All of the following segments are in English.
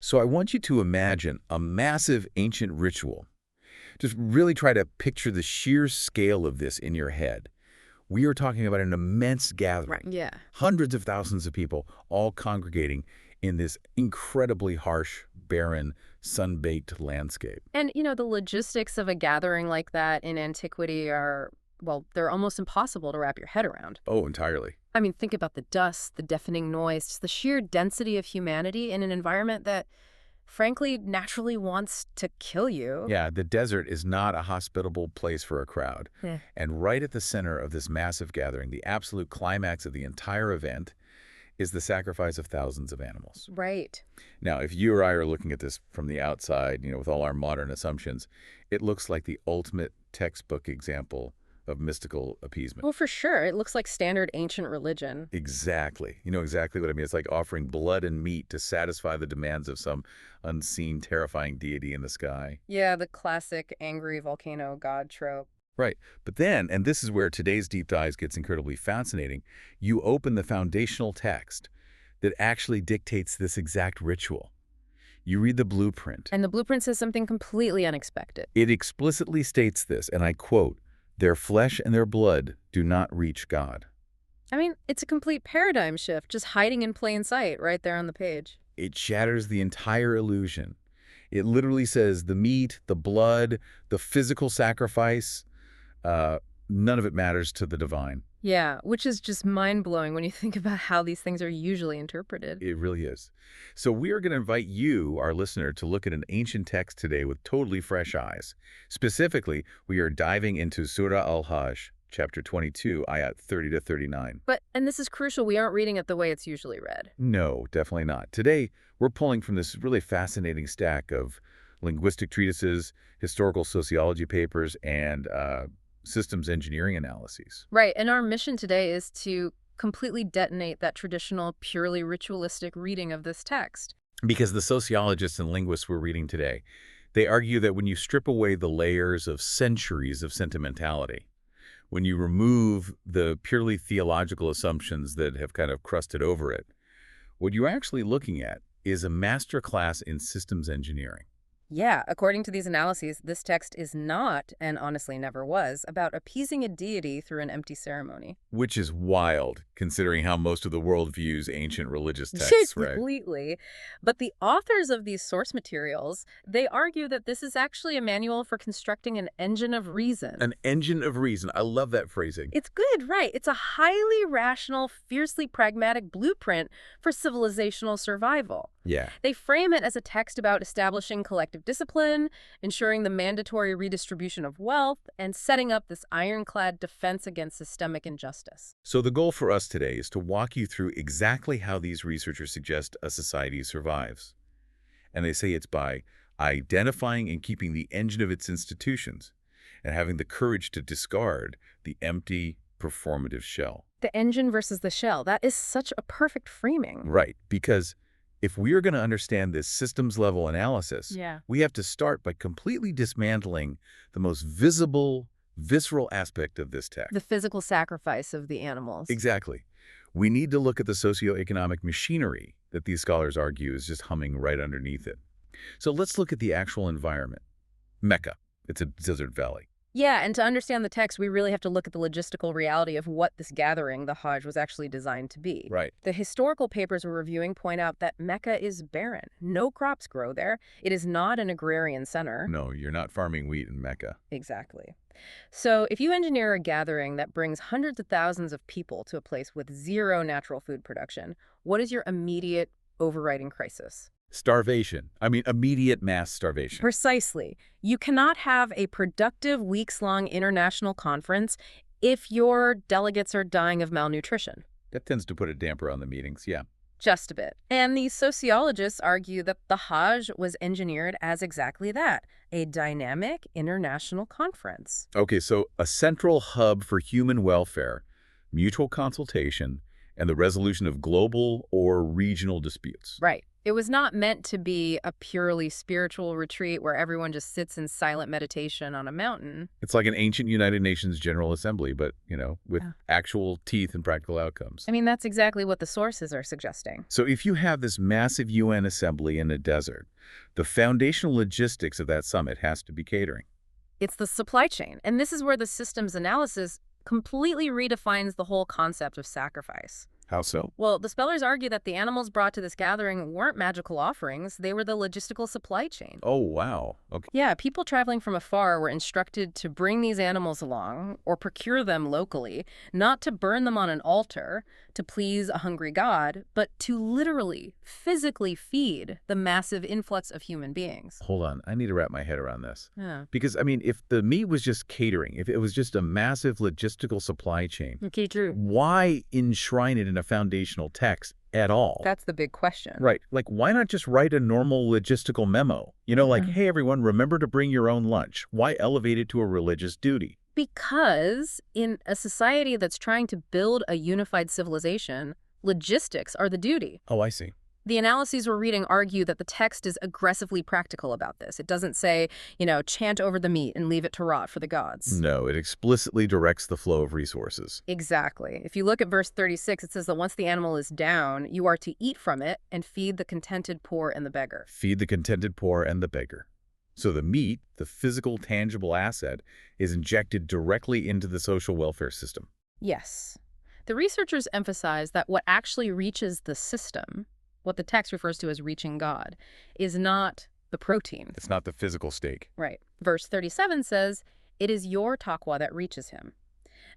So I want you to imagine a massive ancient ritual. Just really try to picture the sheer scale of this in your head. We are talking about an immense gathering. Right. Yeah. Hundreds of thousands of people all congregating in this incredibly harsh, barren, sun-baked landscape. And, you know, the logistics of a gathering like that in antiquity are, well, they're almost impossible to wrap your head around. Oh, entirely. I mean, think about the dust, the deafening noise, just the sheer density of humanity in an environment that, frankly, naturally wants to kill you. Yeah, the desert is not a hospitable place for a crowd. Yeah. And right at the center of this massive gathering, the absolute climax of the entire event, is the sacrifice of thousands of animals. Right. Now, if you or I are looking at this from the outside, with all our modern assumptions, it looks like the ultimate textbook example of mystical appeasement. Well, for sure. It looks like standard ancient religion. Exactly. You know exactly what I mean. It's like offering blood and meat to satisfy the demands of some unseen, terrifying deity in the sky. Yeah, the classic angry volcano god trope. Right. But then, and this is where today's deep dive gets incredibly fascinating, you open the foundational text that actually dictates this exact ritual. You read the blueprint. And the blueprint says something completely unexpected. It explicitly states this, and I quote, "Their flesh and their blood do not reach God." I mean, it's a complete paradigm shift, just hiding in plain sight right there on the page. It shatters the entire illusion. It literally says the meat, the blood, the physical sacrifice, none of it matters to the divine. Yeah, which is just mind-blowing when you think about how these things are usually interpreted. It really is. So we are going to invite you, our listener, to look at an ancient text today with totally fresh eyes. Specifically, we are diving into Surah Al-Hajj, chapter 22, Ayat 30 to 39. And this is crucial, we aren't reading it the way it's usually read. No, definitely not. Today, we're pulling from this really fascinating stack of linguistic treatises, historical sociology papers, and systems engineering analyses. Right, and our mission today is to completely detonate that traditional, purely ritualistic reading of this text. Because the sociologists and linguists we're reading today, they argue that when you strip away the layers of centuries of sentimentality, when you remove the purely theological assumptions that have kind of crusted over it, what you're actually looking at is a masterclass in systems engineering. Yeah, according to these analyses, this text is not, and honestly never was, about appeasing a deity through an empty ceremony. Which is wild, considering how most of the world views ancient religious texts, right? Completely. But the authors of these source materials, they argue that this is actually a manual for constructing an engine of reason. An engine of reason. I love that phrasing. It's good, right? It's a highly rational, fiercely pragmatic blueprint for civilizational survival. Yeah. They frame it as a text about establishing collective discipline, ensuring the mandatory redistribution of wealth, and setting up this ironclad defense against systemic injustice. So the goal for us today is to walk you through exactly how these researchers suggest a society survives. And they say it's by identifying and keeping the engine of its institutions and having the courage to discard the empty, performative shell. The engine versus the shell, that is such a perfect framing. Right, because if we are going to understand this systems-level analysis, we have to start by completely dismantling the most visible, visceral aspect of this text. The physical sacrifice of the animals. Exactly. We need to look at the socioeconomic machinery that these scholars argue is just humming right underneath it. So let's look at the actual environment. Mecca. It's a desert valley. Yeah, and to understand the text, we really have to look at the logistical reality of what this gathering, the Hajj, was actually designed to be. Right. The historical papers we're reviewing point out that Mecca is barren. No crops grow there. It is not an agrarian center. No, you're not farming wheat in Mecca. Exactly. So if you engineer a gathering that brings hundreds of thousands of people to a place with zero natural food production, what is your immediate overriding crisis? Starvation. I mean, immediate mass starvation. Precisely. You cannot have a productive weeks-long international conference if your delegates are dying of malnutrition. That tends to put a damper on the meetings, yeah. Just a bit. And these sociologists argue that the Hajj was engineered as exactly that, a dynamic international conference. Okay, so a central hub for human welfare, mutual consultation, and the resolution of global or regional disputes. Right. It was not meant to be a purely spiritual retreat where everyone just sits in silent meditation on a mountain. It's like an ancient United Nations General Assembly, but, with Yeah. actual teeth and practical outcomes. I mean, that's exactly what the sources are suggesting. So if you have this massive UN assembly in a desert, the foundational logistics of that summit has to be catering. It's the supply chain, and this is where the systems analysis completely redefines the whole concept of sacrifice. How so? Well, the spellers argue that the animals brought to this gathering weren't magical offerings, they were the logistical supply chain. Oh, wow. Okay. Yeah, people traveling from afar were instructed to bring these animals along or procure them locally, not to burn them on an altar to please a hungry god, but to literally, physically feed the massive influx of human beings. Hold on. I need to wrap my head around this. Yeah. Because, if the meat was just catering, if it was just a massive logistical supply chain, Okay, true. why enshrine it in a foundational text at all? That's the big question. Right. Like, why not just write a normal logistical memo? Like, hey, everyone, remember to bring your own lunch. Why elevate it to a religious duty? Because in a society that's trying to build a unified civilization, logistics are the duty. Oh, I see. The analyses we're reading argue that the text is aggressively practical about this. It doesn't say, chant over the meat and leave it to rot for the gods. No, it explicitly directs the flow of resources. Exactly. If you look at verse 36, it says that once the animal is down, you are to eat from it and feed the contented poor and the beggar. Feed the contented poor and the beggar. So the meat, the physical, tangible asset, is injected directly into the social welfare system. Yes. The researchers emphasize that what actually reaches the system, what the text refers to as reaching God, is not the protein. It's not the physical steak. Right. Verse 37 says, "It is your taqwa that reaches him."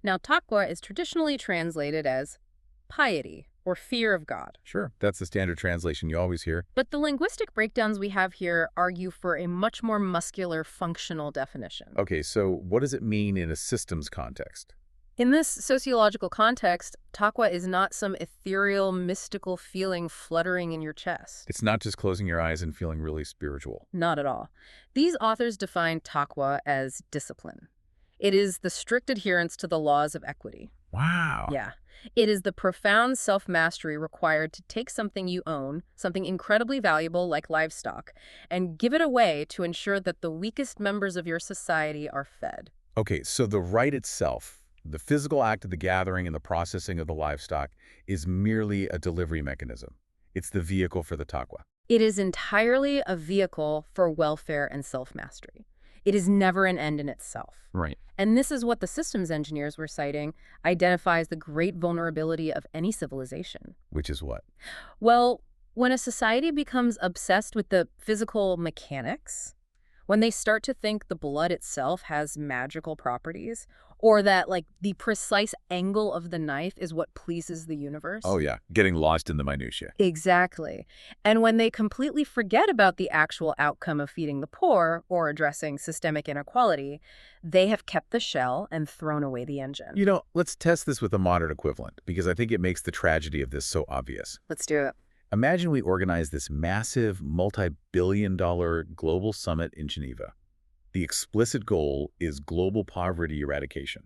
Now, taqwa is traditionally translated as piety or fear of God. Sure, that's the standard translation you always hear. But the linguistic breakdowns we have here argue for a much more muscular, functional definition. Okay, so what does it mean in a systems context? In this sociological context, taqwa is not some ethereal, mystical feeling fluttering in your chest. It's not just closing your eyes and feeling really spiritual. Not at all. These authors define taqwa as discipline. It is the strict adherence to the laws of equity. Wow. Yeah. It is the profound self-mastery required to take something you own, something incredibly valuable like livestock, and give it away to ensure that the weakest members of your society are fed. Okay, so the rite itself, the physical act of the gathering and the processing of the livestock, is merely a delivery mechanism. It's the vehicle for the taqwa. It is entirely a vehicle for welfare and self-mastery. It is never an end in itself. Right. And this is what the systems engineers were citing identifies the great vulnerability of any civilization. Which is what? Well, when a society becomes obsessed with the physical mechanics, when they start to think the blood itself has magical properties, or that, the precise angle of the knife is what pleases the universe. Oh, yeah. Getting lost in the minutiae. Exactly. And when they completely forget about the actual outcome of feeding the poor or addressing systemic inequality, they have kept the shell and thrown away the engine. Let's test this with a modern equivalent, because I think it makes the tragedy of this so obvious. Let's do it. Imagine we organize this massive, multi-billion-dollar global summit in Geneva. The explicit goal is global poverty eradication.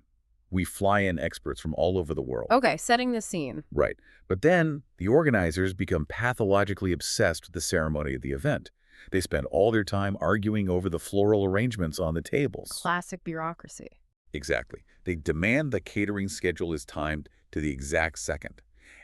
We fly in experts from all over the world. Okay, setting the scene. Right. But then the organizers become pathologically obsessed with the ceremony of the event. They spend all their time arguing over the floral arrangements on the tables. Classic bureaucracy. Exactly. They demand the catering schedule is timed to the exact second.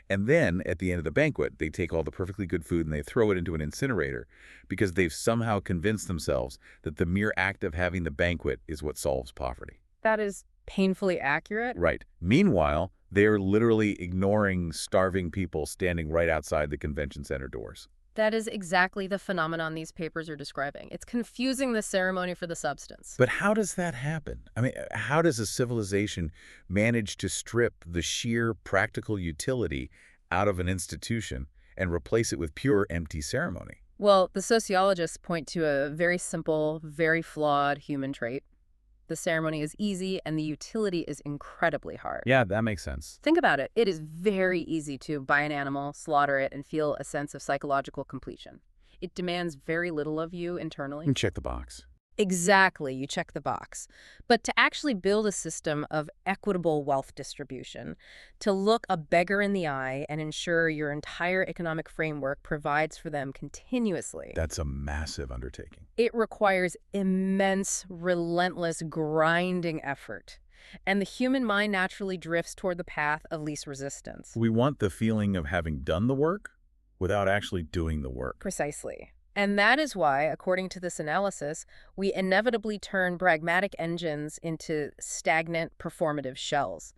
And then, at the end of the banquet, they take all the perfectly good food and they throw it into an incinerator because they've somehow convinced themselves that the mere act of having the banquet is what solves poverty. That is painfully accurate. Right. Meanwhile, they are literally ignoring starving people standing right outside the convention center doors. That is exactly the phenomenon these papers are describing. It's confusing the ceremony for the substance. But how does that happen? How does a civilization manage to strip the sheer practical utility out of an institution and replace it with pure empty ceremony? Well, the sociologists point to a very simple, very flawed human trait. The ceremony is easy and the utility is incredibly hard. Yeah, that makes sense. Think about it. It is very easy to buy an animal, slaughter it, and feel a sense of psychological completion. It demands very little of you internally. And check the box. Exactly, you check the box. But to actually build a system of equitable wealth distribution, to look a beggar in the eye and ensure your entire economic framework provides for them continuously, That's a massive undertaking. it requires immense, relentless, grinding effort. And the human mind naturally drifts toward the path of least resistance. We want the feeling of having done the work without actually doing the work. Precisely. And that is why, according to this analysis, we inevitably turn pragmatic engines into stagnant, performative shells.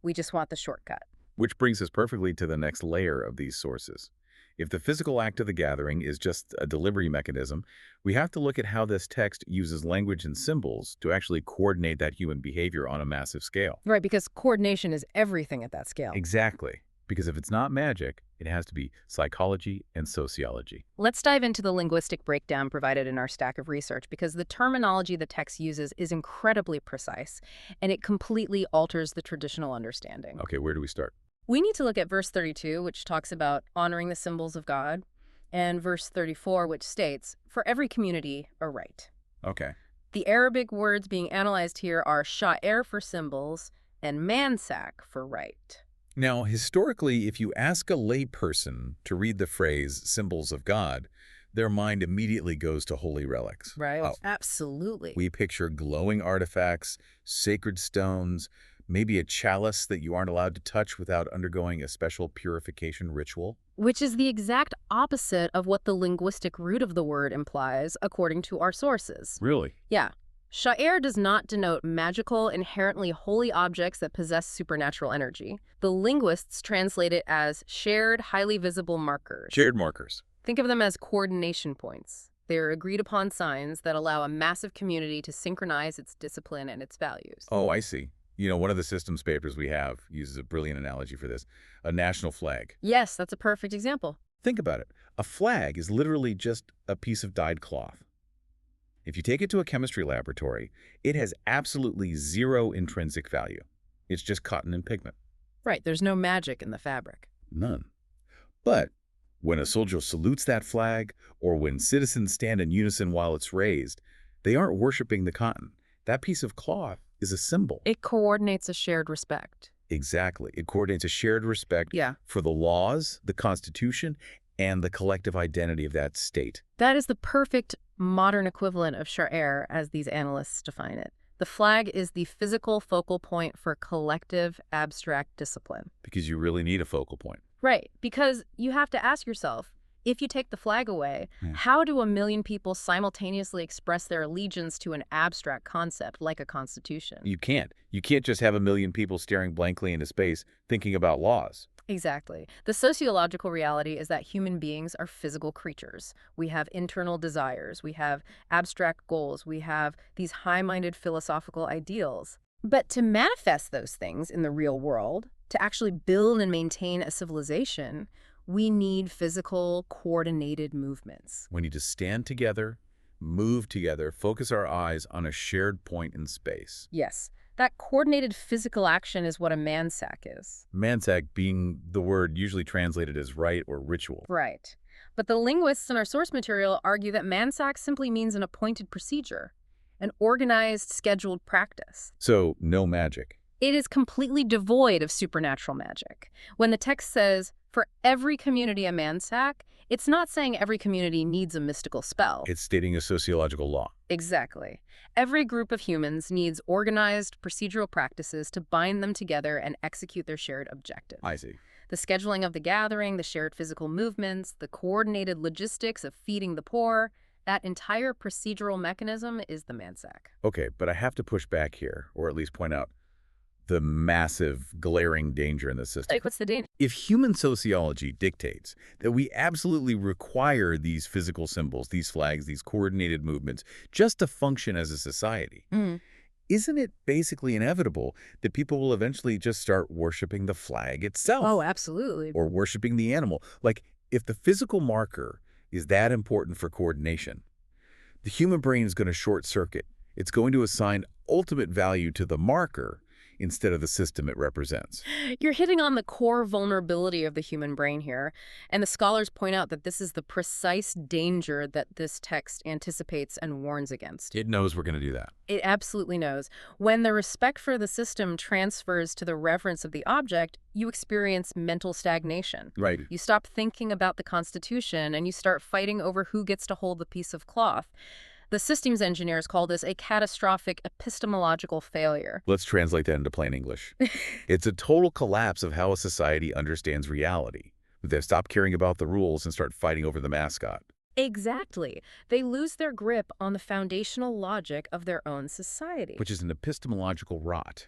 We just want the shortcut. Which brings us perfectly to the next layer of these sources. If the physical act of the gathering is just a delivery mechanism, we have to look at how this text uses language and symbols to actually coordinate that human behavior on a massive scale. Right, because coordination is everything at that scale. Exactly. Because if it's not magic, it has to be psychology and sociology. Let's dive into the linguistic breakdown provided in our stack of research, because the terminology the text uses is incredibly precise, and it completely alters the traditional understanding. Okay, where do we start? We need to look at verse 32, which talks about honoring the symbols of God, and verse 34, which states, for every community, a right. Okay. The Arabic words being analyzed here are sha'ir for symbols and mansak for right. Now, historically, if you ask a layperson to read the phrase symbols of God, their mind immediately goes to holy relics. Right? Oh, Absolutely. we picture glowing artifacts, sacred stones, maybe a chalice that you aren't allowed to touch without undergoing a special purification ritual. Which is the exact opposite of what the linguistic root of the word implies, according to our sources. Really? Yeah. Sha'ir does not denote magical, inherently holy objects that possess supernatural energy. The linguists translate it as shared, highly visible markers. Shared markers. Think of them as coordination points. They are agreed-upon signs that allow a massive community to synchronize its discipline and its values. Oh, I see. You know, one of the systems papers we have uses a brilliant analogy for this, a national flag. Yes, that's a perfect example. Think about it. A flag is literally just a piece of dyed cloth. If you take it to a chemistry laboratory, it has absolutely zero intrinsic value. It's just cotton and pigment. Right, there's no magic in the fabric. None. But when a soldier salutes that flag, or when citizens stand in unison while it's raised, they aren't worshiping the cotton. That piece of cloth is a symbol. It coordinates a shared respect. Exactly. It coordinates a shared respect for the laws, the Constitution, and the collective identity of that state. That is the perfect modern equivalent of sha'ir, as these analysts define it. The flag is the physical focal point for collective, abstract discipline. Because you really need a focal point. Right, because you have to ask yourself, if you take the flag away, how do 1 million people simultaneously express their allegiance to an abstract concept like a constitution? You can't. You can't just have 1 million people staring blankly into space thinking about laws. Exactly. The sociological reality is that human beings are physical creatures. We have internal desires. We have abstract goals. We have these high-minded philosophical ideals. But to manifest those things in the real world, to actually build and maintain a civilization, we need physical, coordinated movements. We need to stand together, move together, focus our eyes on a shared point in space. Yes. That coordinated physical action is what a mansak is. Mansak being the word usually translated as rite or ritual. Right. But the linguists in our source material argue that mansak simply means an appointed procedure, an organized, scheduled practice. So, no magic. It is completely devoid of supernatural magic. When the text says, for every community a mansak, it's not saying every community needs a mystical spell. It's stating a sociological law. Exactly. Every group of humans needs organized, procedural practices to bind them together and execute their shared objective. I see. The scheduling of the gathering, the shared physical movements, the coordinated logistics of feeding the poor, that entire procedural mechanism is the mansak. Okay, but I have to push back here, or at least point out the massive, glaring danger in the system. Like, what's the danger? If human sociology dictates that we absolutely require these physical symbols, these flags, these coordinated movements, just to function as a society, isn't it basically inevitable that people will eventually just start worshiping the flag itself? Oh, absolutely. Or worshiping the animal? Like, if the physical marker is that important for coordination, the human brain is going to short circuit. It's going to assign ultimate value to the marker instead of the system it represents. You're hitting on the core vulnerability of the human brain here, and the scholars point out that this is the precise danger that this text anticipates and warns against. It knows we're going to do that. It absolutely knows. When the respect for the system transfers to the reverence of the object, you experience mental stagnation. Right. You stop thinking about the Constitution and you start fighting over who gets to hold the piece of cloth. The systems engineers call this a catastrophic epistemological failure. Let's translate that into plain English. It's a total collapse of how a society understands reality. They stop caring about the rules and start fighting over the mascot. Exactly. They lose their grip on the foundational logic of their own society. Which is an epistemological rot.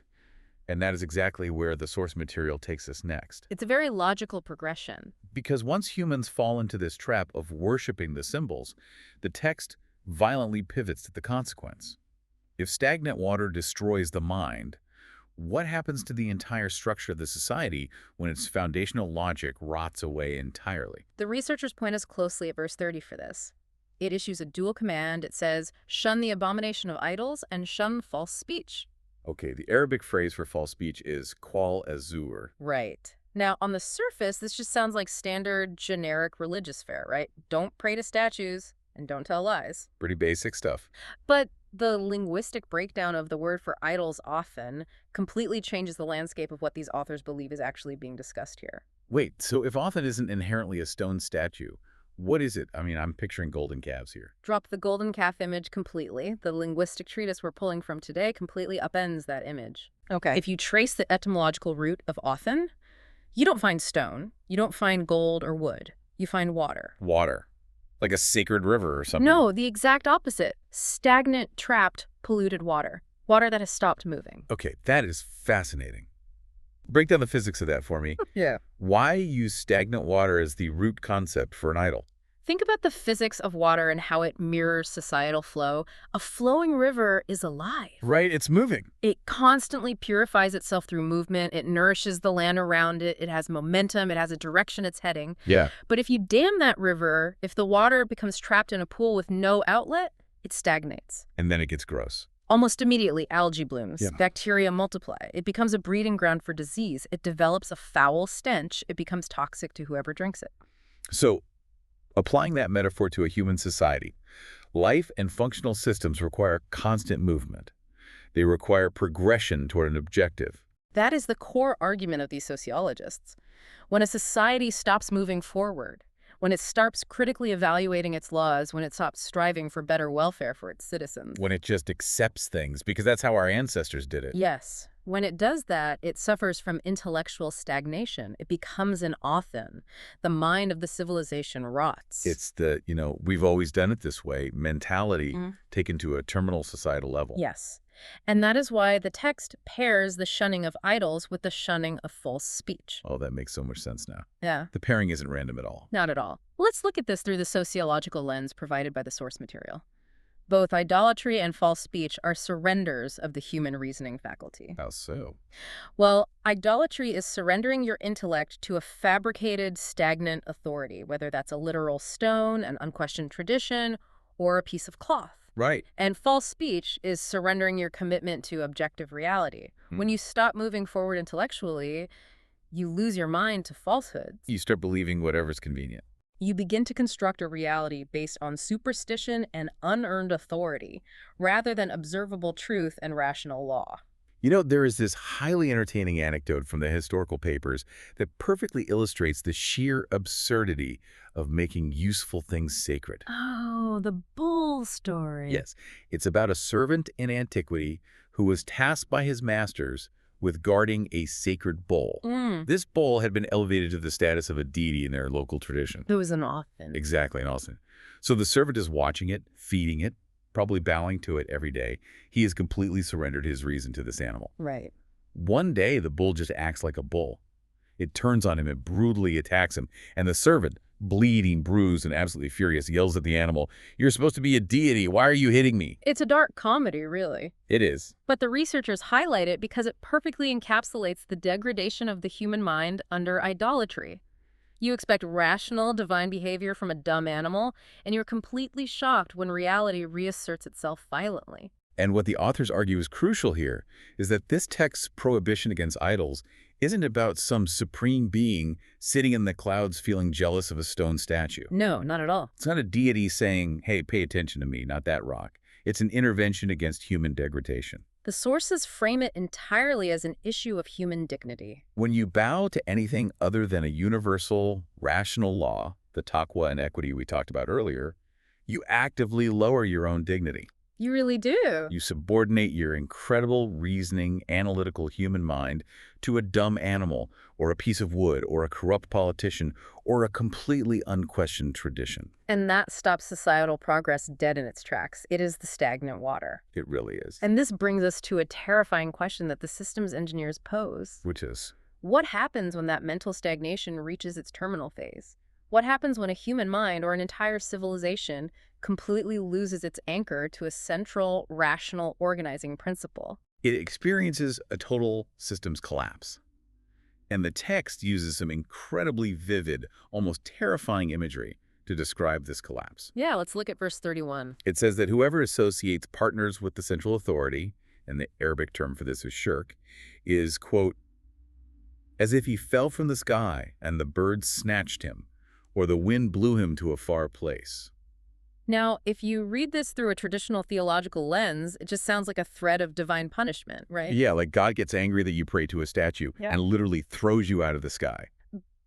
And that is exactly where the source material takes us next. It's a very logical progression. Because once humans fall into this trap of worshiping the symbols, the text violently pivots to the consequence. If stagnant water destroys the mind, what happens to the entire structure of the society when its foundational logic rots away entirely? The researchers point us closely at verse 30 for this. It issues a dual command. It says, shun the abomination of idols and shun false speech. Okay, the Arabic phrase for false speech is qal azur. Right. Now, on the surface, this just sounds like standard, generic religious fare, right? Don't pray to statues and don't tell lies. Pretty basic stuff. But the linguistic breakdown of the word for idols, Awthan, completely changes the landscape of what these authors believe is actually being discussed here. Wait, so if Awthan isn't inherently a stone statue, what is it? I mean, I'm picturing golden calves here. Drop the golden calf image completely. The linguistic treatise we're pulling from today completely upends that image. Okay. If you trace the etymological root of Awthan, you don't find stone, you don't find gold or wood, you find water. Water. Like a sacred river or something. No, the exact opposite. Stagnant, trapped, polluted water. Water that has stopped moving. Okay, that is fascinating. Break down the physics of that for me. Yeah. Why use stagnant water as the root concept for an idol? Think about the physics of water and how it mirrors societal flow. A flowing river is alive. Right, it's moving. It constantly purifies itself through movement. It nourishes the land around it. It has momentum. It has a direction it's heading. Yeah. But if you dam that river, if the water becomes trapped in a pool with no outlet, it stagnates. And then it gets gross. Almost immediately, algae blooms. Yeah. Bacteria multiply. It becomes a breeding ground for disease. It develops a foul stench. It becomes toxic to whoever drinks it. So, applying that metaphor to a human society, life and functional systems require constant movement. They require progression toward an objective. That is the core argument of these sociologists. When a society stops moving forward, when it starts critically evaluating its laws, when it stops striving for better welfare for its citizens. When it just accepts things, because that's how our ancestors did it. Yes. When it does that, it suffers from intellectual stagnation. It becomes an Awthan. The mind of the civilization rots. It's the, we've always done it this way mentality taken to a terminal societal level. Yes. And that is why the text pairs the shunning of idols with the shunning of false speech. Oh, that makes so much sense now. Yeah. The pairing isn't random at all. Not at all. Let's look at this through the sociological lens provided by the source material. Both idolatry and false speech are surrenders of the human reasoning faculty. How so? Well, idolatry is surrendering your intellect to a fabricated, stagnant authority, whether that's a literal stone, an unquestioned tradition, or a piece of cloth. Right. And false speech is surrendering your commitment to objective reality. When you stop moving forward intellectually, you lose your mind to falsehoods. You start believing whatever's convenient. You begin to construct a reality based on superstition and unearned authority, rather than observable truth and rational law. There is this highly entertaining anecdote from the historical papers that perfectly illustrates the sheer absurdity of making useful things sacred. Oh, the bull story. Yes, it's about a servant in antiquity who was tasked by his masters with guarding a sacred bull. This bull had been elevated to the status of a deity in their local tradition. It was an Awthan. Exactly, an Awthan. So the servant is watching it, feeding it, probably bowing to it every day. He has completely surrendered his reason to this animal. Right. One day, the bull just acts like a bull. It turns on him and brutally attacks him, and the servant, bleeding, bruised, and absolutely furious, yells at the animal, "You're supposed to be a deity. Why are you hitting me?" It's a dark comedy, really. It is. But the researchers highlight it because it perfectly encapsulates the degradation of the human mind under idolatry. You expect rational, divine behavior from a dumb animal, and you're completely shocked when reality reasserts itself violently. And what the authors argue is crucial here is that this text's prohibition against idols isn't about some supreme being sitting in the clouds feeling jealous of a stone statue. No, not at all. It's not a deity saying, hey, pay attention to me, not that rock. It's an intervention against human degradation. The sources frame it entirely as an issue of human dignity. When you bow to anything other than a universal, rational law, the Taqwa and equity we talked about earlier, you actively lower your own dignity. You really do. You subordinate your incredible reasoning, analytical human mind to a dumb animal, or a piece of wood, or a corrupt politician, or a completely unquestioned tradition. And that stops societal progress dead in its tracks. It is the stagnant water. It really is. And this brings us to a terrifying question that the systems engineers pose. Which is? What happens when that mental stagnation reaches its terminal phase? What happens when a human mind or an entire civilization completely loses its anchor to a central, rational organizing principle? It experiences a total systems collapse. And the text uses some incredibly vivid, almost terrifying imagery to describe this collapse. Yeah, let's look at verse 31. It says that whoever associates partners with the central authority, and the Arabic term for this is shirk, is, quote, as if he fell from the sky and the birds snatched him, or the wind blew him to a far place. Now, if you read this through a traditional theological lens, it just sounds like a threat of divine punishment, right? Yeah, like God gets angry that you pray to a statue and literally throws you out of the sky.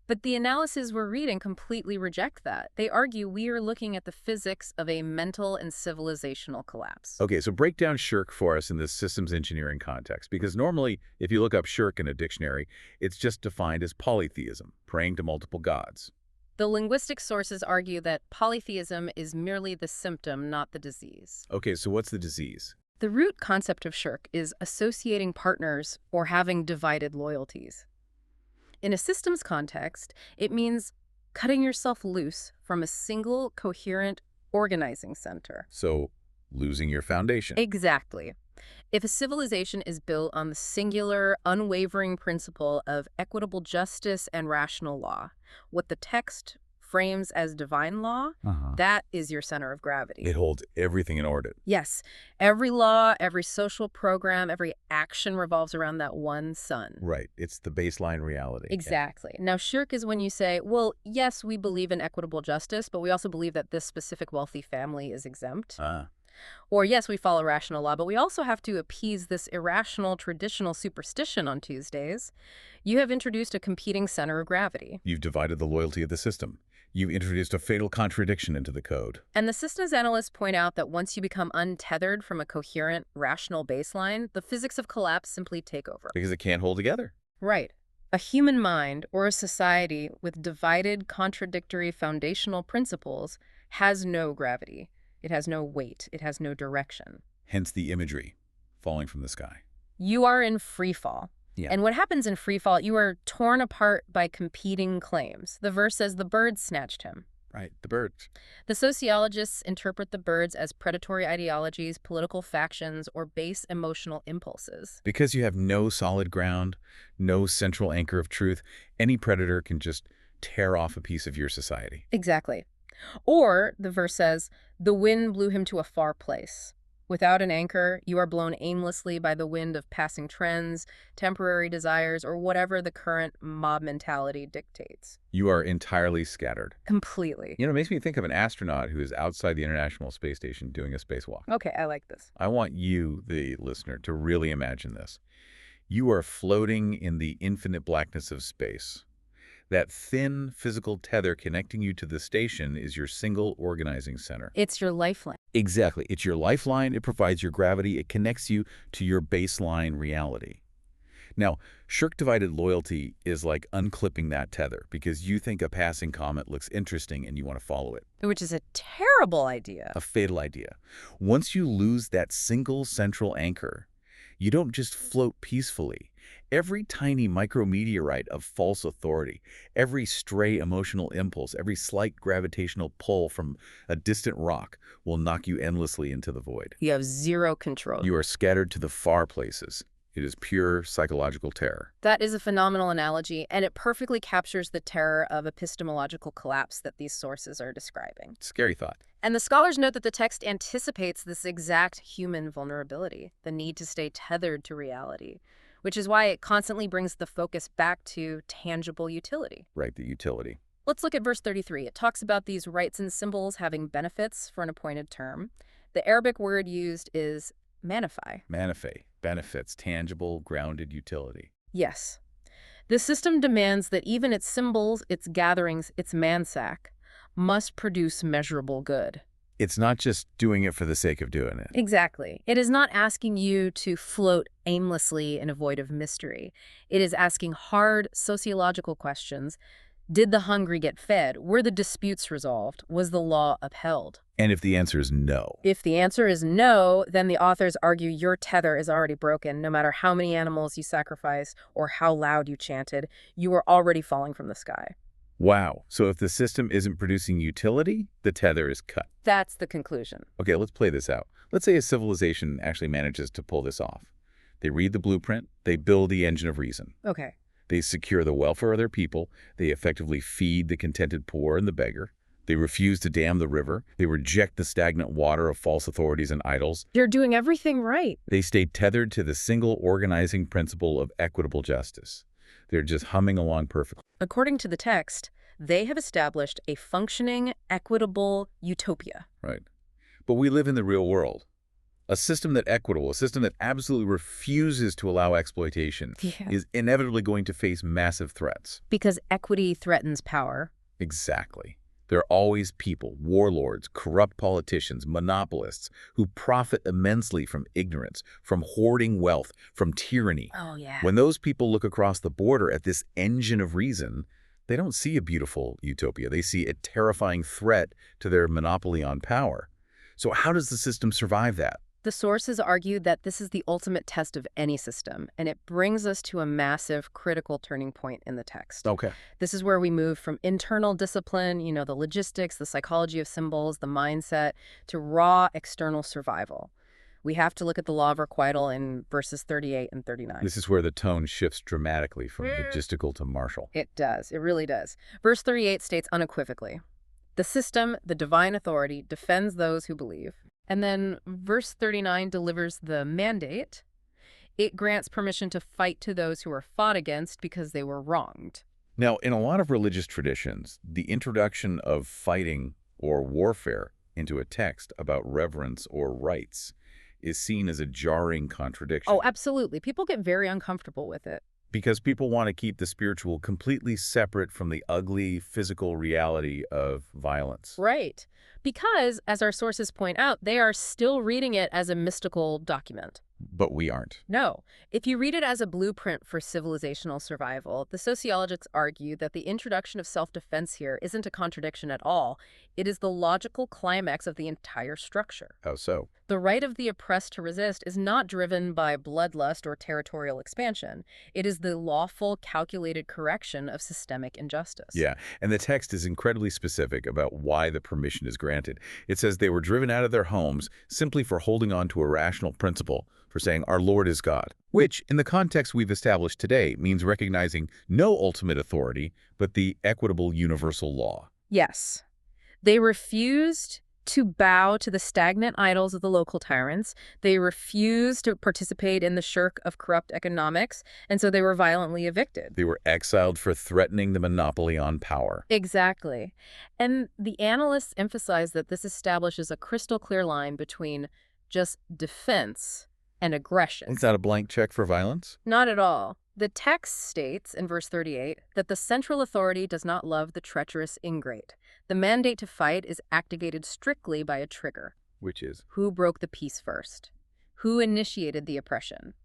But the analyses we're reading completely reject that. They argue we are looking at the physics of a mental and civilizational collapse. Okay, so break down shirk for us in this systems engineering context, because normally, if you look up shirk in a dictionary, it's just defined as polytheism, praying to multiple gods. The linguistic sources argue that polytheism is merely the symptom, not the disease. Okay, so what's the disease? The root concept of shirk is associating partners or having divided loyalties. In a systems context, it means cutting yourself loose from a single, coherent, organizing center. So, losing your foundation. Exactly. If a civilization is built on the singular, unwavering principle of equitable justice and rational law, what the text frames as divine law, that is your center of gravity. It holds everything in orbit. Yes. Every law, every social program, every action revolves around that one sun. Right. It's the baseline reality. Exactly. Now, shirk is when you say, well, yes, we believe in equitable justice, but we also believe that this specific wealthy family is exempt. Or, yes, we follow rational law, but we also have to appease this irrational traditional superstition on Tuesdays. You have introduced a competing center of gravity. You've divided the loyalty of the system. You've introduced a fatal contradiction into the code. And the systems analysts point out that once you become untethered from a coherent, rational baseline, the physics of collapse simply take over. Because it can't hold together. Right. A human mind or a society with divided, contradictory foundational principles has no gravity. It has no weight. It has no direction. Hence the imagery, falling from the sky. You are in free fall. Yeah. And what happens in free fall, you are torn apart by competing claims. The verse says the birds snatched him. Right, the birds. The sociologists interpret the birds as predatory ideologies, political factions, or base emotional impulses. Because you have no solid ground, no central anchor of truth, any predator can just tear off a piece of your society. Exactly. Or, the verse says, the wind blew him to a far place. Without an anchor, you are blown aimlessly by the wind of passing trends, temporary desires, or whatever the current mob mentality dictates. You are entirely scattered. Completely. You know, it makes me think of an astronaut who is outside the International Space Station doing a spacewalk. Okay, I like this. I want you, the listener, to really imagine this. You are floating in the infinite blackness of space. That thin physical tether connecting you to the station is your single organizing center. It's your lifeline. Exactly. It's your lifeline. It provides your gravity. It connects you to your baseline reality. Now, shirk-divided loyalty is like unclipping that tether because you think a passing comet looks interesting and you want to follow it. Which is a terrible idea. A fatal idea. Once you lose that single central anchor, you don't just float peacefully. Every tiny micrometeorite of false authority, every stray emotional impulse, every slight gravitational pull from a distant rock will knock you endlessly into the void. You have zero control. You are scattered to the far places. It is pure psychological terror. That is a phenomenal analogy, and it perfectly captures the terror of epistemological collapse that these sources are describing. Scary thought. And the scholars note that the text anticipates this exact human vulnerability, the need to stay tethered to reality, which is why it constantly brings the focus back to tangible utility. Right, the utility. Let's look at verse 33. It talks about these rites and symbols having benefits for an appointed term. The Arabic word used is manifai. Manifai, benefits, tangible, grounded utility. Yes. The system demands that even its symbols, its gatherings, its mansack, must produce measurable good. It's not just doing it for the sake of doing it. Exactly. It is not asking you to float aimlessly in a void of mystery. It is asking hard sociological questions. Did the hungry get fed? Were the disputes resolved? Was the law upheld? And if the answer is no. If the answer is no, then the authors argue your tether is already broken. No matter how many animals you sacrificed or how loud you chanted, you are already falling from the sky. Wow. So if the system isn't producing utility, the tether is cut. That's the conclusion. Okay, let's play this out. Let's say a civilization actually manages to pull this off. They read the blueprint, they build the engine of reason. Okay. They secure the welfare of their people, they effectively feed the contented poor and the beggar. They refuse to dam the river. They reject the stagnant water of false authorities and idols. They're doing everything right. They stay tethered to the single organizing principle of equitable justice. They're just humming along perfectly. According to the text, they have established a functioning, equitable utopia. Right. But we live in the real world. A system that equitable, a system that absolutely refuses to allow exploitation, is inevitably going to face massive threats. Because equity threatens power. Exactly. There are always people, warlords, corrupt politicians, monopolists, who profit immensely from ignorance, from hoarding wealth, from tyranny. Oh, yeah. When those people look across the border at this engine of reason, they don't see a beautiful utopia. They see a terrifying threat to their monopoly on power. So how does the system survive that? The sources argue that this is the ultimate test of any system, and it brings us to a massive critical turning point in the text. Okay. This is where we move from internal discipline, the logistics, the psychology of symbols, the mindset, to raw external survival. We have to look at the law of requital in verses 38 and 39. This is where the tone shifts dramatically from logistical to martial. It does. It really does. Verse 38 states unequivocally, the system, the divine authority, defends those who believe. And then verse 39 delivers the mandate. It grants permission to fight to those who are fought against because they were wronged. Now, in a lot of religious traditions, the introduction of fighting or warfare into a text about reverence or rights is seen as a jarring contradiction. Oh, absolutely. People get very uncomfortable with it. Because people want to keep the spiritual completely separate from the ugly physical reality of violence. Right. Because, as our sources point out, they are still reading it as a mystical document. But we aren't. No. If you read it as a blueprint for civilizational survival, the sociologists argue that the introduction of self-defense here isn't a contradiction at all. It is the logical climax of the entire structure. How so? The right of the oppressed to resist is not driven by bloodlust or territorial expansion. It is the lawful, calculated correction of systemic injustice. Yeah, and the text is incredibly specific about why the permission is granted. It says they were driven out of their homes simply for holding on to a rational principle, for saying our Lord is God, which, in the context we've established today, means recognizing no ultimate authority, but the equitable universal law. Yes. They refused to bow to the stagnant idols of the local tyrants. They refused to participate in the shirk of corrupt economics, and so they were violently evicted. They were exiled for threatening the monopoly on power. Exactly. And the analysts emphasize that this establishes a crystal clear line between just defense and aggression. Is that a blank check for violence? Not at all. The text states in verse 38 that the central authority does not love the treacherous ingrate. The mandate to fight is activated strictly by a trigger. Which is? Who broke the peace first? Who initiated the oppression?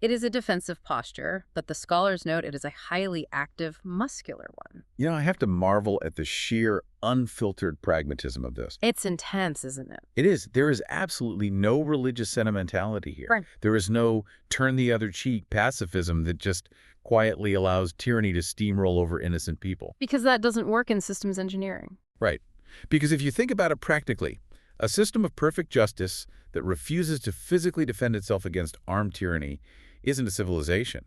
It is a defensive posture, but the scholars note it is a highly active, muscular one. I have to marvel at the sheer, unfiltered pragmatism of this. It's intense, isn't it? It is. There is absolutely no religious sentimentality here. Right. There is no turn the other cheek pacifism that just quietly allows tyranny to steamroll over innocent people. Because that doesn't work in systems engineering. Right. Because if you think about it practically, a system of perfect justice that refuses to physically defend itself against armed tyranny isn't a civilization.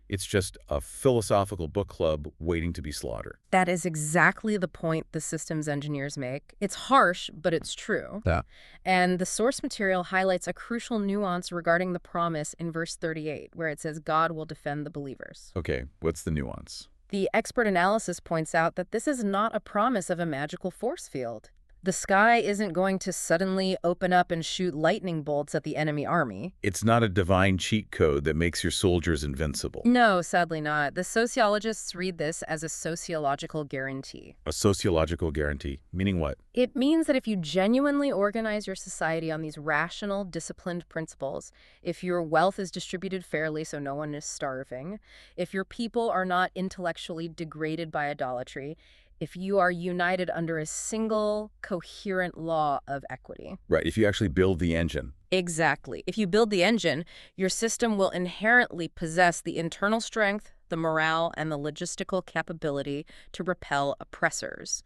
It's just a philosophical book club waiting to be slaughtered. That is exactly the point the systems engineers make. It's harsh, but it's true. Yeah. And the source material highlights a crucial nuance regarding the promise in verse 38, where it says God will defend the believers. Okay, what's the nuance? The expert analysis points out that this is not a promise of a magical force field. The sky isn't going to suddenly open up and shoot lightning bolts at the enemy army. It's not a divine cheat code that makes your soldiers invincible. No, sadly not. The sociologists read this as a sociological guarantee. A sociological guarantee, meaning what? It means that if you genuinely organize your society on these rational, disciplined principles, if your wealth is distributed fairly so no one is starving, if your people are not intellectually degraded by idolatry, if you are united under a single, coherent law of equity. Right, if you actually build the engine. Exactly. If you build the engine, your system will inherently possess the internal strength, the morale, and the logistical capability to repel oppressors.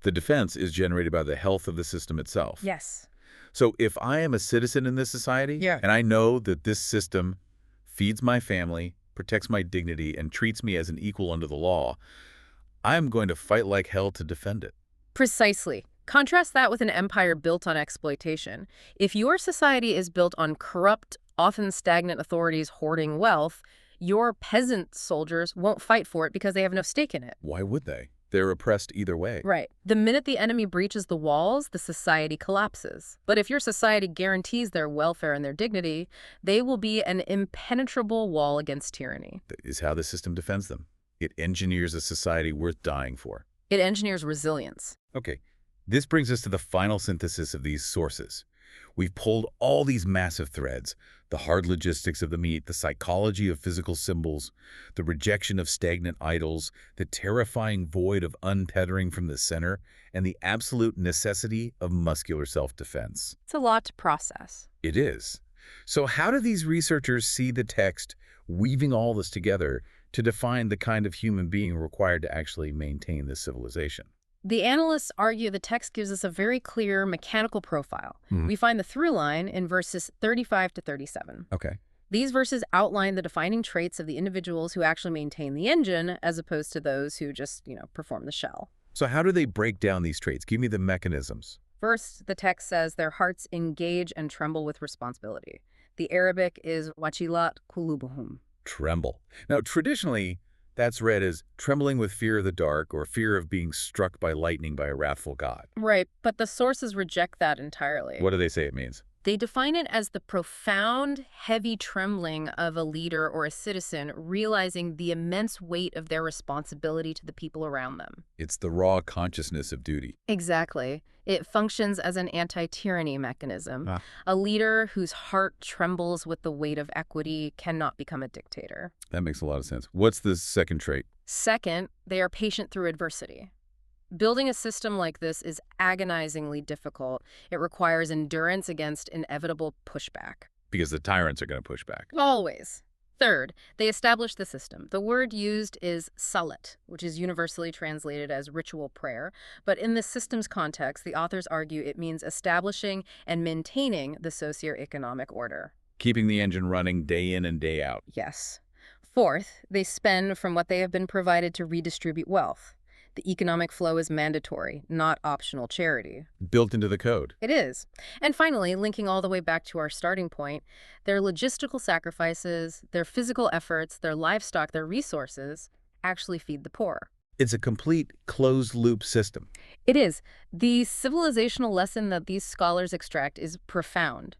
The defense is generated by the health of the system itself. Yes. So if I am a citizen in this society, and I know that this system feeds my family, protects my dignity, and treats me as an equal under the law, I'm going to fight like hell to defend it. Precisely. Contrast that with an empire built on exploitation. If your society is built on corrupt, often stagnant authorities hoarding wealth, your peasant soldiers won't fight for it because they have no stake in it. Why would they? They're oppressed either way. Right. The minute the enemy breaches the walls, the society collapses. But if your society guarantees their welfare and their dignity, they will be an impenetrable wall against tyranny. That is how the system defends them. It engineers a society worth dying for. It engineers resilience. Okay, this brings us to the final synthesis of these sources. We've pulled all these massive threads, the hard logistics of the meat, the psychology of physical symbols, the rejection of stagnant idols, the terrifying void of untethering from the center, and the absolute necessity of muscular self-defense. It's a lot to process. It is. So how do these researchers see the text weaving all this together to define the kind of human being required to actually maintain this civilization? The analysts argue the text gives us a very clear mechanical profile. We find the through line in verses 35 to 37. Okay. These verses outline the defining traits of the individuals who actually maintain the engine as opposed to those who just, perform the shell. So how do they break down these traits? Give me the mechanisms. First, the text says their hearts engage and tremble with responsibility. The Arabic is wachilat kulubuhum. Tremble. Now, traditionally, that's read as trembling with fear of the dark or fear of being struck by lightning by a wrathful god. Right, but the sources reject that entirely. What do they say it means? They define it as the profound, heavy trembling of a leader or a citizen realizing the immense weight of their responsibility to the people around them. It's the raw consciousness of duty. Exactly. It functions as an anti-tyranny mechanism. A leader whose heart trembles with the weight of equity cannot become a dictator. That makes a lot of sense. What's the second trait? Second, they are patient through adversity. Building a system like this is agonizingly difficult. It requires endurance against inevitable pushback. Because the tyrants are going to push back. Always. Third, they establish the system. The word used is salat, which is universally translated as ritual prayer. But in the system's context, the authors argue it means establishing and maintaining the socioeconomic order. Keeping the engine running day in and day out. Yes. Fourth, they spend from what they have been provided to redistribute wealth. The economic flow is mandatory, not optional charity. Built into the code. It is. And finally, linking all the way back to our starting point, their logistical sacrifices, their physical efforts, their livestock, their resources actually feed the poor. It's a complete closed-loop system. It is. The civilizational lesson that these scholars extract is profound.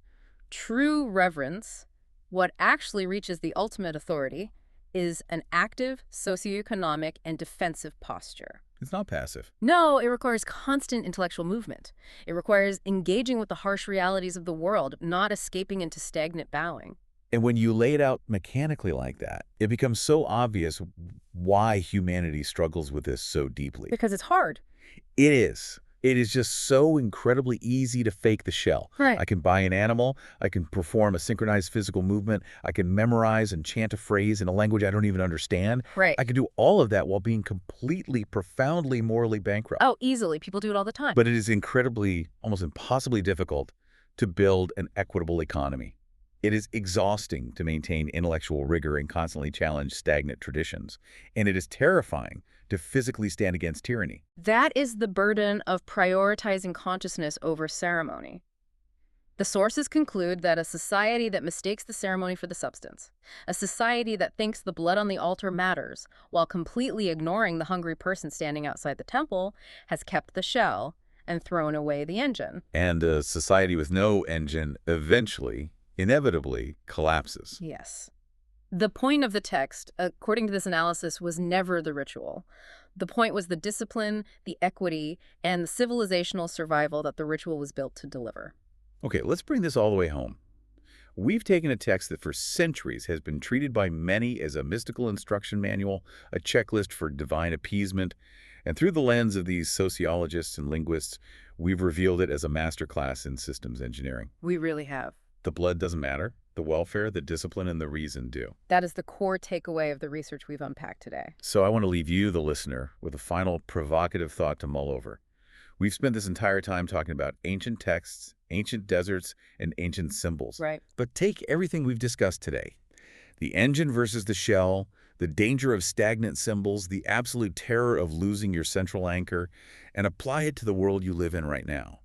True reverence, what actually reaches the ultimate authority, is an active, socioeconomic, and defensive posture. It's not passive. No, it requires constant intellectual movement. It requires engaging with the harsh realities of the world, not escaping into stagnant bowing. And when you lay it out mechanically like that, it becomes so obvious why humanity struggles with this so deeply. Because it's hard. It is. It is just so incredibly easy to fake the shell. Right. I can buy an animal. I can perform a synchronized physical movement. I can memorize and chant a phrase in a language I don't even understand. Right. I can do all of that while being completely, profoundly morally bankrupt. Oh, easily. People do it all the time. But it is incredibly, almost impossibly difficult to build an equitable economy. It is exhausting to maintain intellectual rigor and constantly challenge stagnant traditions, and it is terrifying to physically stand against tyranny. That is the burden of prioritizing consciousness over ceremony. The sources conclude that a society that mistakes the ceremony for the substance, a society that thinks the blood on the altar matters while completely ignoring the hungry person standing outside the temple, has kept the shell and thrown away the engine. And a society with no engine eventually, inevitably, collapses. Yes. The point of the text, according to this analysis, was never the ritual. The point was the discipline, the equity, and the civilizational survival that the ritual was built to deliver. Okay, let's bring this all the way home. We've taken a text that for centuries has been treated by many as a mystical instruction manual, a checklist for divine appeasement, and through the lens of these sociologists and linguists, we've revealed it as a masterclass in systems engineering. We really have. The blood doesn't matter. The welfare, the discipline, and the reason do. That is the core takeaway of the research we've unpacked today. So I want to leave you, the listener, with a final provocative thought to mull over. We've spent this entire time talking about ancient texts, ancient deserts, and ancient symbols. Right. But take everything we've discussed today. The engine versus the shell, the danger of stagnant symbols, the absolute terror of losing your central anchor, and apply it to the world you live in right now.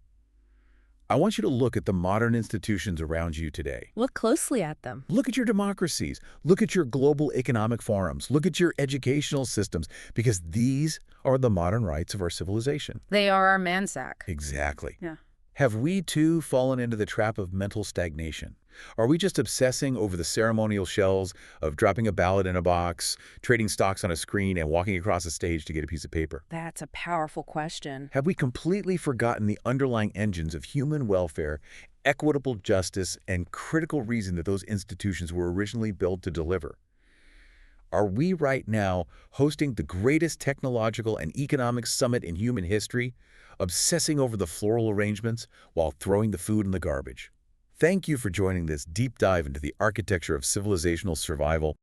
I want you to look at the modern institutions around you today. Look closely at them. Look at your democracies. Look at your global economic forums. Look at your educational systems, because these are the modern rights of our civilization. They are our mansack. Exactly. Yeah. Have we, too, fallen into the trap of mental stagnation? Are we just obsessing over the ceremonial shells of dropping a ballot in a box, trading stocks on a screen, and walking across a stage to get a piece of paper? That's a powerful question. Have we completely forgotten the underlying engines of human welfare, equitable justice, and critical reason that those institutions were originally built to deliver? Are we right now hosting the greatest technological and economic summit in human history, obsessing over the floral arrangements while throwing the food in the garbage? Thank you for joining this deep dive into the architecture of civilizational survival